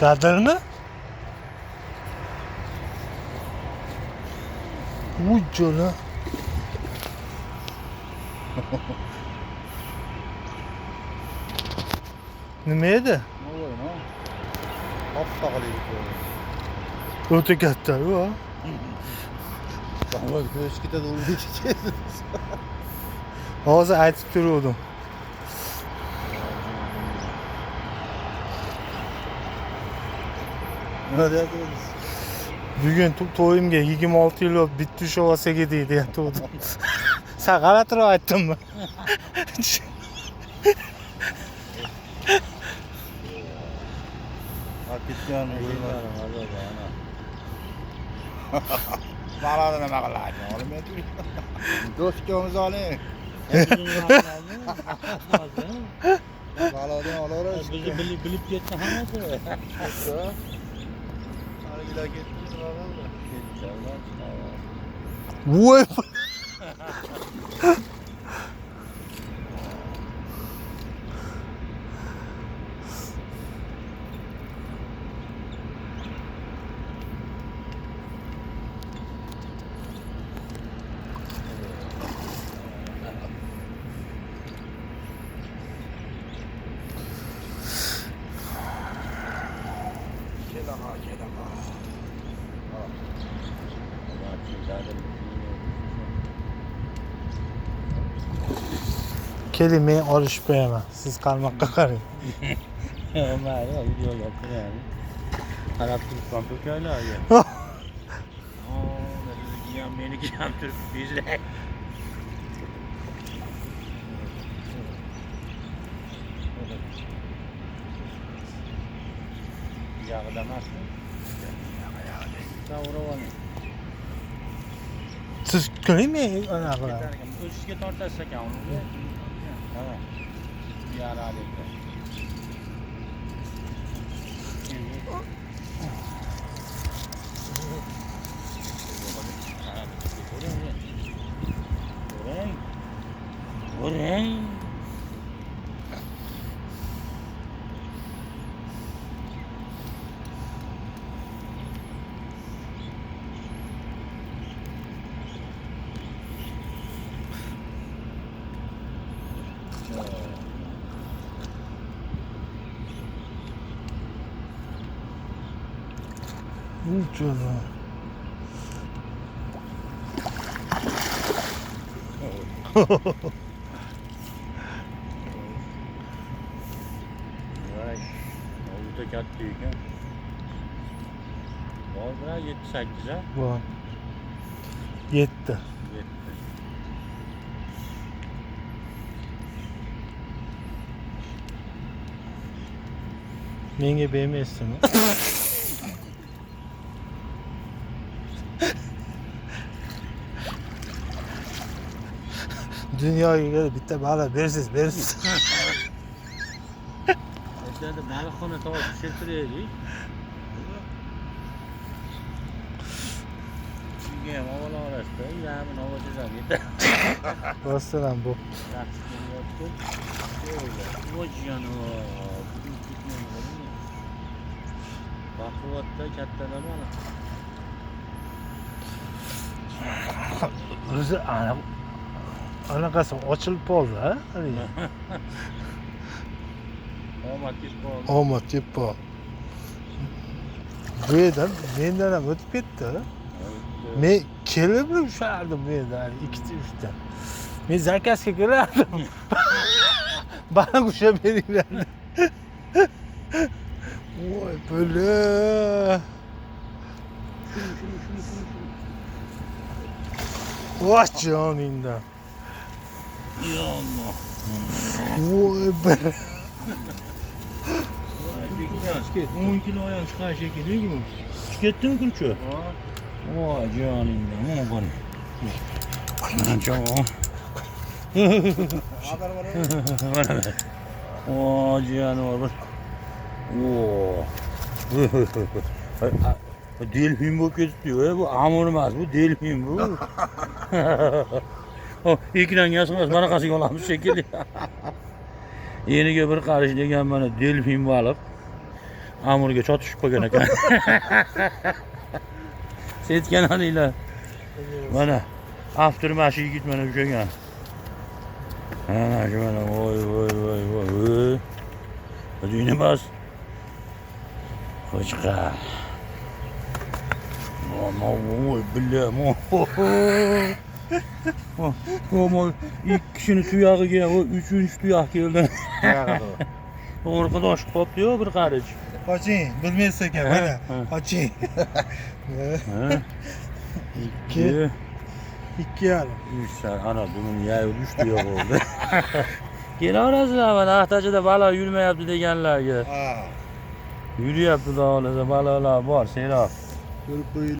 Dadilmi? Uy jo'la. Nima edi? O'ta katta-ku. Voy, ko'z ketadi o'ldik. Hozir aytib turuvdim. Nima deyapsiz? Bugun to'yimga 26 yil bo'lib bitta ushoq olsa kerak deyaptim. Sen g'alatiroq aytdimmi? Ketgan Balada nima qiladi? Olmaydi. Do'stimiz oling. Baladan olaverasiz. Bizni bilib ketdi hammasi. Haligilar ketdi. Voy. Keling, men olishib qo'yaman. Siz qarmoqqa qarang. Mayli, video yo'q. Qarab turibman to'kaylarga. Meniki ham meniki ham turib bezrak. Yog'ida emasmi? Savuraman. Siz ko'ring, men ana qilaman. O'zizga tortasiz ekan uni. Ha. Yarali. Orang. Uy jo'la. Vay. O'ta katta ekan. Bor bilan 7-8 ha? Bor. 7. Menga bermaysizmi? Dunyoga kelib bitta baliq bersiz. O'shanda baliqxona topib pishirtiraylik. Shunga ham ovolarasida, yamin ovozizam yetar. Rostdan bu. Yaxshi bo'lyapti. Voy jonivor. Baquvvatda kattalar mana. O'zi anaqasi ochilib qoldi, ha? Omad yeb qoldi. Bu yerdan mendan ham o'tib ketdi. Men kelib ushardim bu yerdan, 2-3ta. Men zakazga kirardim. Bana ushlab beringlar. Voy böyle. Voy caningdan. Ya Allah. Voy böyle. 10 kilo ayağın çıkar şekilde değil mi? Tüketti mi kılçı? Vay caningdan. Mana bana. Canım. Haber var mı? Mana. Vay canım var. Oo. Delfin bu kesiyor. Bu amur emas, bu delfin bu. O ikkidan yasmas baraqasiga olamiz shekilli. Yeniga bir qarish degan mana delfin baliq. Amurga çatışıp koygan ekan. Setgan alinglar. Mana avtomashi yigit mana o'shagan. Ana shu mana voy. O'zingni bas. Qo'chqa. Voy billahi. Moy ilk kishini tuyog'iga, o 3-chi tuyoq keldi. O'rqida oshib qopdi-yu bir qarich. Oching, bilmaysiz ekan mana. Oching. Ikki. 2,5. 3 ana bunun yayi 3 tuyoq oldu. Kelaverasizlar mana Axtachida balo yurmayapti deganlarga. Ha. Yuryapti da balolar bor, seroq. Ko'rib qo'ying.